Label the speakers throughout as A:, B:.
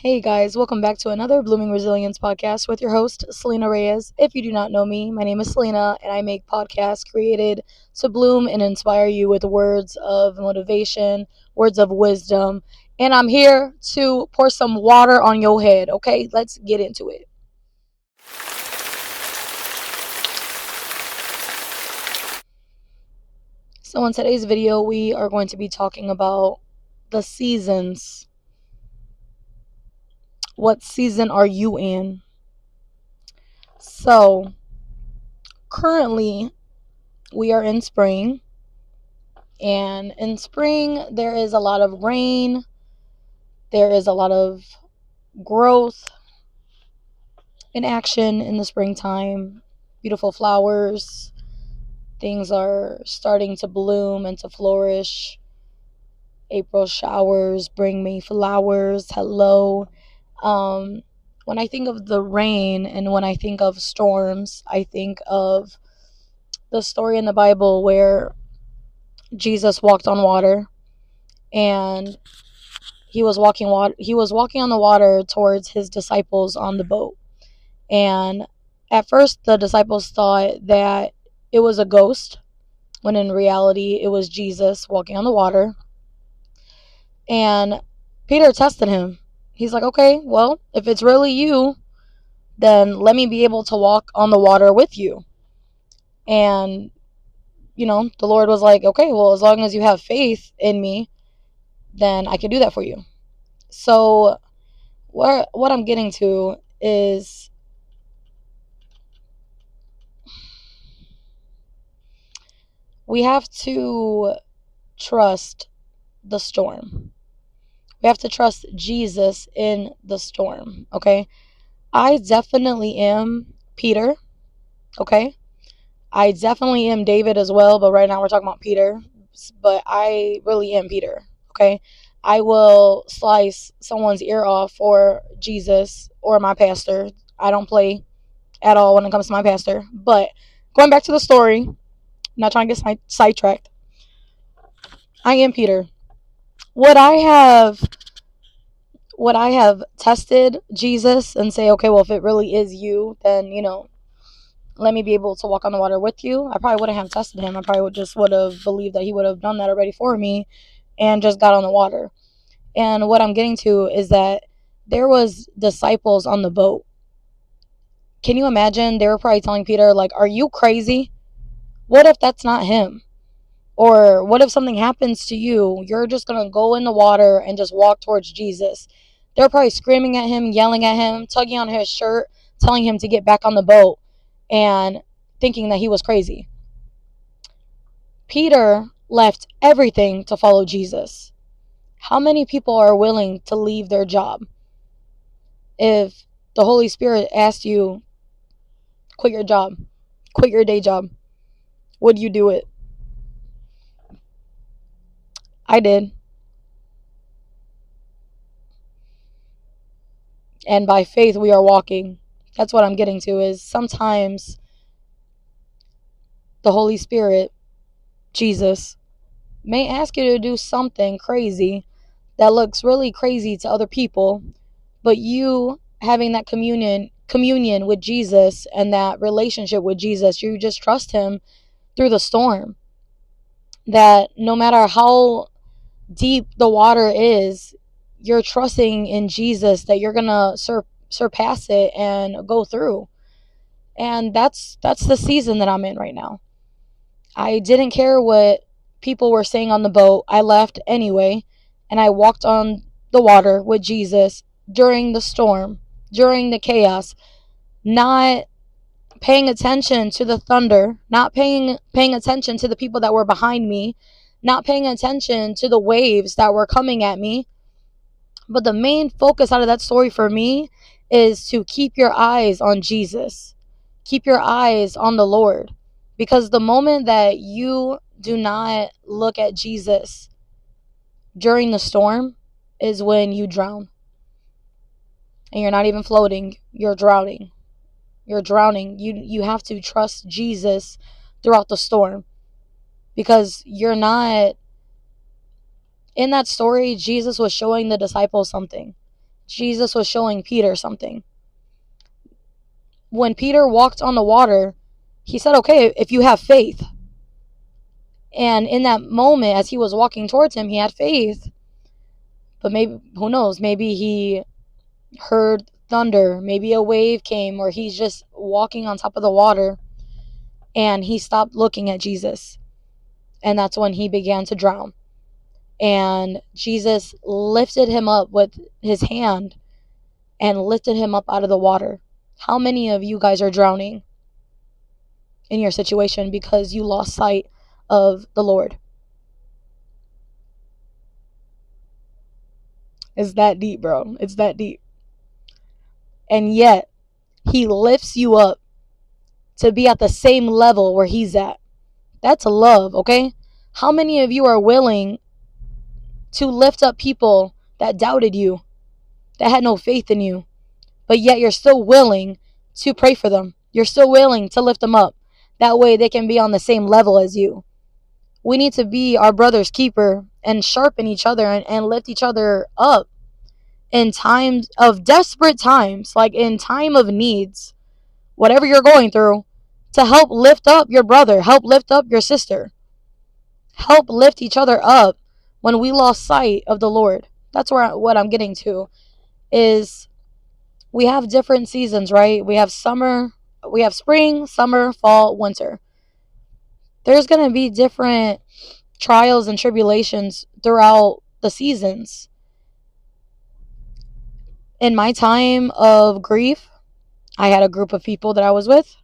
A: Hey guys, welcome back to another Blooming Resilience podcast with your host, Selena Reyes. If you do not know me, my name is Selena and I make podcasts created to bloom and inspire you with words of motivation, words of wisdom, and I'm here to pour some water on your head, okay? Let's get into it. So in today's video, we are going to be talking about the seasons. What season are you in? So currently, we are in spring. And in spring, there is a lot of rain, there is a lot of growth in action in the springtime. Beautiful flowers, things are starting to bloom and to flourish. April showers bring me flowers. Hello. Um, when I think of the rain and when I think of storms, I think of the story in the Bible where Jesus walked on water and he was walking on the water towards his disciples on the boat. And at first the disciples thought that it was a ghost, when in reality it was Jesus walking on the water. And Peter tested him. He's like, "Okay, well, if it's really you, then let me be able to walk on the water with you." And the Lord was like, "Okay, well, as long as you have faith in me, then I can do that for you." So what I'm getting to is we have to trust the storm. We have to trust Jesus in the storm, okay? I definitely am Peter, okay? I definitely am David as well, but right now we're talking about Peter. But I really am Peter, okay? I will slice someone's ear off for Jesus or my pastor. I don't play at all when it comes to my pastor. But going back to the story, not trying to get sidetracked. I am Peter. Would I have tested Jesus and say, okay, well, if it really is you, then let me be able to walk on the water with you? I probably wouldn't have tested him. I probably would have believed that he would have done that already for me and just got on the water. And what I'm getting to is that there was disciples on the boat. Can you imagine? They were probably telling Peter, like, "Are you crazy? What if that's not him? Or what if something happens to you? You're just going to go in the water and just walk towards Jesus." They're probably screaming at him, yelling at him, tugging on his shirt, telling him to get back on the boat, and thinking that he was crazy. Peter left everything to follow Jesus. How many people are willing to leave their job? If the Holy Spirit asked you, quit your job, quit your day job, would you do it? I did. And by faith we are walking. That's what I'm getting to, is sometimes the Holy Spirit, Jesus, may ask you to do something crazy that looks really crazy to other people, but you having that communion with Jesus and that relationship with Jesus, you just trust him through the storm. That no matter how deep the water is, you're trusting in Jesus that you're gonna surpass it and go through. And that's the season that I'm in right now. I didn't care what people were saying on the boat. I left anyway, and I walked on the water with Jesus during the storm, during the chaos, not paying attention to the thunder, not paying attention to the people that were behind me, not paying attention to the waves that were coming at me. But the main focus out of that story for me is to keep your eyes on Jesus. Keep your eyes on the Lord. Because the moment that you do not look at Jesus during the storm is when you drown. And you're not even floating, you're drowning. You're drowning. You have to trust Jesus throughout the storm. Because you're not... In that story, Jesus was showing the disciples something. Jesus was showing Peter something. When Peter walked on the water, he said, okay, if you have faith. And in that moment, as he was walking towards him, he had faith. But maybe, who knows, maybe he heard thunder, maybe a wave came, or he's just walking on top of the water, and he stopped looking at Jesus. And that's when he began to drown. And Jesus lifted him up with his hand and lifted him up out of the water. How many of you guys are drowning in your situation because you lost sight of the Lord? It's that deep, bro. It's that deep. And yet, he lifts you up to be at the same level where he's at. That's love, okay? How many of you are willing to lift up people that doubted you, that had no faith in you, but yet you're still willing to pray for them? You're still willing to lift them up. That way they can be on the same level as you. We need to be our brother's keeper and sharpen each other and lift each other up in times of desperate times, like in time of needs, whatever you're going through, to help lift up your brother, help lift up your sister, help lift each other up when we lost sight of the Lord. That's what I'm getting to is we have different seasons, right? We have summer, we have spring, summer, fall, winter. There's going to be different trials and tribulations throughout the seasons. In my time of grief, I had a group of people that I was with.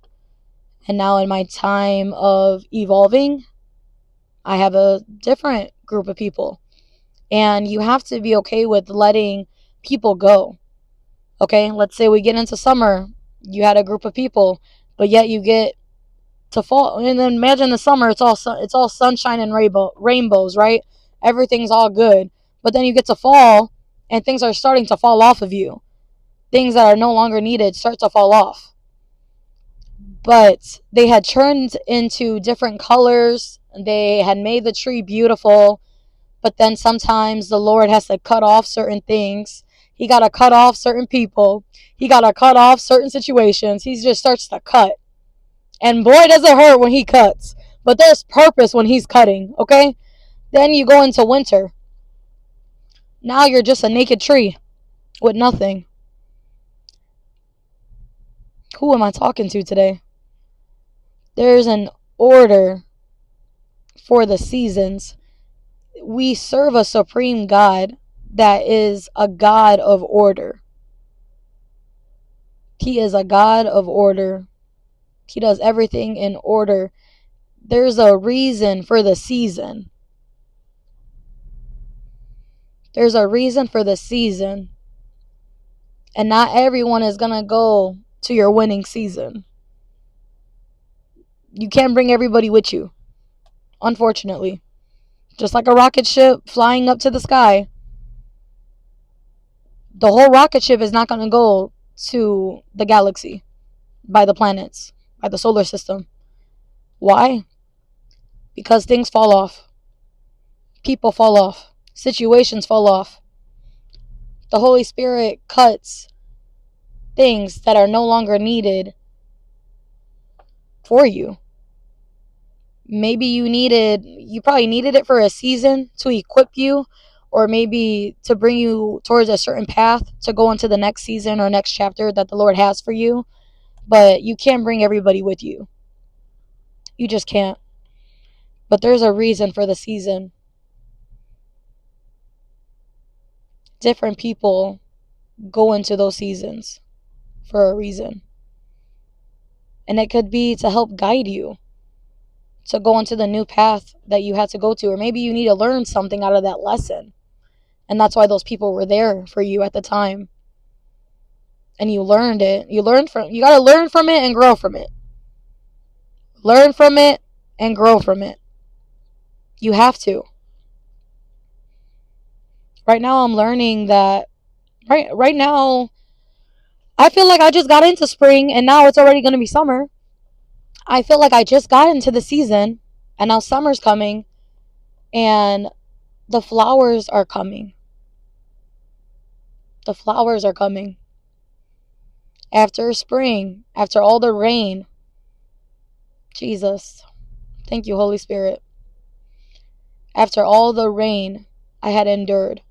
A: And now in my time of evolving, I have a different group of people. And you have to be okay with letting people go. Okay, let's say we get into summer, you had a group of people, but yet you get to fall, and then imagine the summer, it's all sunshine and rainbows, right? Everything's all good. But then you get to fall, and things are starting to fall off of you. Things that are no longer needed start to fall off. But they had turned into different colors. They had made the tree beautiful. But then sometimes the Lord has to cut off certain things. He got to cut off certain people. He got to cut off certain situations. He just starts to cut. And boy, does it hurt when he cuts. But there's purpose when he's cutting, okay? Then you go into winter. Now you're just a naked tree with nothing. Who am I talking to today? There's an order for the seasons. We serve a supreme God that is a God of order. He is a God of order. He does everything in order. There's a reason for the season. There's a reason for the season. And not everyone is going to go to your winning season. You can't bring everybody with you, unfortunately. Just like a rocket ship flying up to the sky, the whole rocket ship is not going to go to the galaxy, by the planets, by the solar system. Why? Because things fall off. People fall off. Situations fall off. The Holy Spirit cuts things that are no longer needed for you. Maybe you probably needed it for a season to equip you, or maybe to bring you towards a certain path to go into the next season or next chapter that the Lord has for you. But you can't bring everybody with you. You just can't. But there's a reason for the season. Different people go into those seasons for a reason. And it could be to help guide you to go into the new path that you had to go to. Or maybe you need to learn something out of that lesson. And that's why those people were there for you at the time. And you learned it. You got to learn from it and grow from it. Learn from it and grow from it. You have to. Right now I'm learning that right now I feel like I just got into spring and now it's already going to be summer. I feel like I just got into the season and now summer's coming and the flowers are coming. The flowers are coming. After spring, after all the rain. Jesus. Thank you, Holy Spirit. After all the rain I had endured,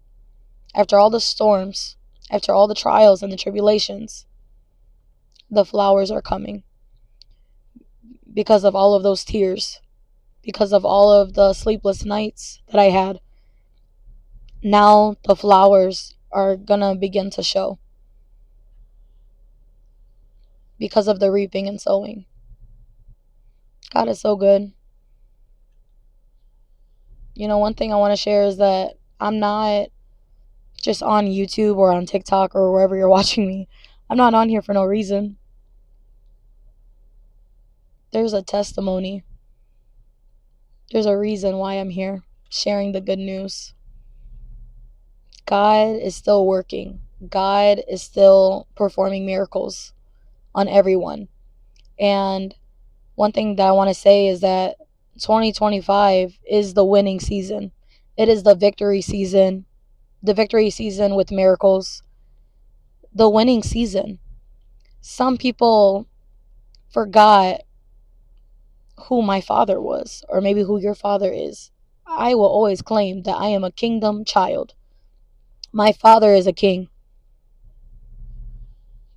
A: after all the storms, after all the trials and the tribulations, the flowers are coming. Because of all of those tears, because of all of the sleepless nights that I had, now the flowers are gonna begin to show. Because of the reaping and sowing. God is so good. You know, one thing I want to share is that I'm not just on YouTube or on TikTok or wherever you're watching me. I'm not on here for no reason. There's a testimony. There's a reason why I'm here, sharing the good news. God is still working. God is still performing miracles on everyone. And one thing that I want to say is that 2025 is the winning season. It is the victory season with miracles, the winning season. Some people forgot who my father was, or maybe who your father is. I will always claim that I am a kingdom child. My father is a king.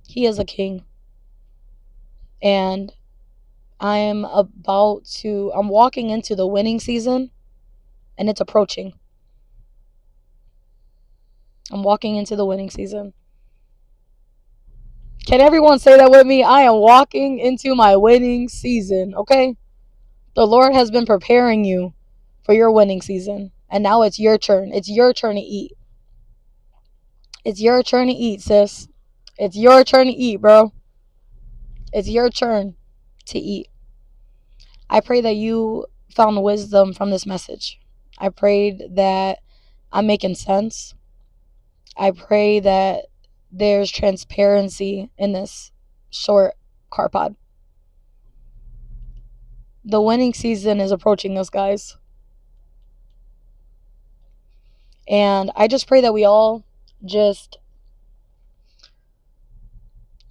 A: He is a king. And I'm walking into the winning season, and it's approaching. I'm walking into the winning season. Can everyone say that with me? I am walking into my winning season, okay? The Lord has been preparing you for your winning season, and now it's your turn. It's your turn to eat. It's your turn to eat, sis. It's your turn to eat, bro. It's your turn to eat. I pray that you found wisdom from this message. I prayed that I'm making sense. I pray that there's transparency in this short car pod. The winning season is approaching us, guys. And I just pray that we all just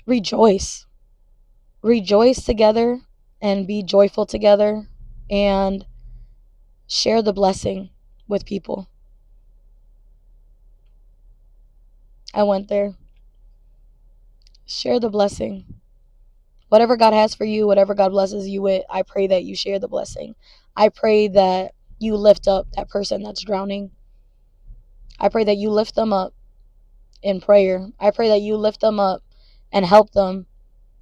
A: rejoice. Rejoice together and be joyful together and share the blessing with people. I went there. Share the blessing. Whatever God has for you, whatever God blesses you with, I pray that you share the blessing. I pray that you lift up that person that's drowning. I pray that you lift them up in prayer. I pray that you lift them up and help them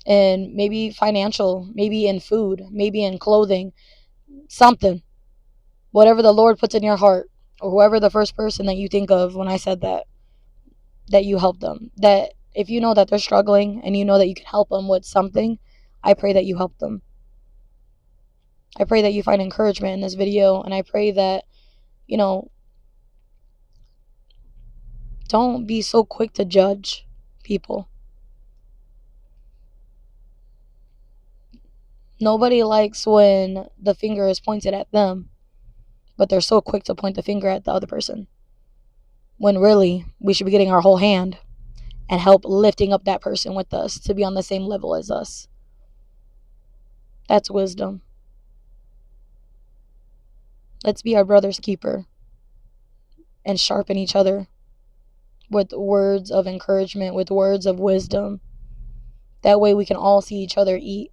A: in maybe financial, maybe in food, maybe in clothing, something. Whatever the Lord puts in your heart, or whoever the first person that you think of when I said that you help them. That if you know that they're struggling and you know that you can help them with something, I pray that you help them. I pray that you find encouragement in this video, and I pray that, don't be so quick to judge people. Nobody likes when the finger is pointed at them, but they're so quick to point the finger at the other person. When really, we should be getting our whole hand and help lifting up that person with us to be on the same level as us. That's wisdom. Let's be our brother's keeper and sharpen each other with words of encouragement, with words of wisdom. That way we can all see each other eat.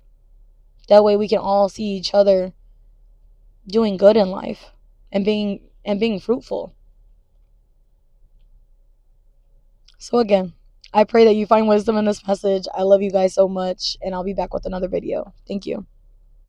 A: That way we can all see each other doing good in life and being fruitful. So again, I pray that you find wisdom in this message. I love you guys so much, and I'll be back with another video. Thank you.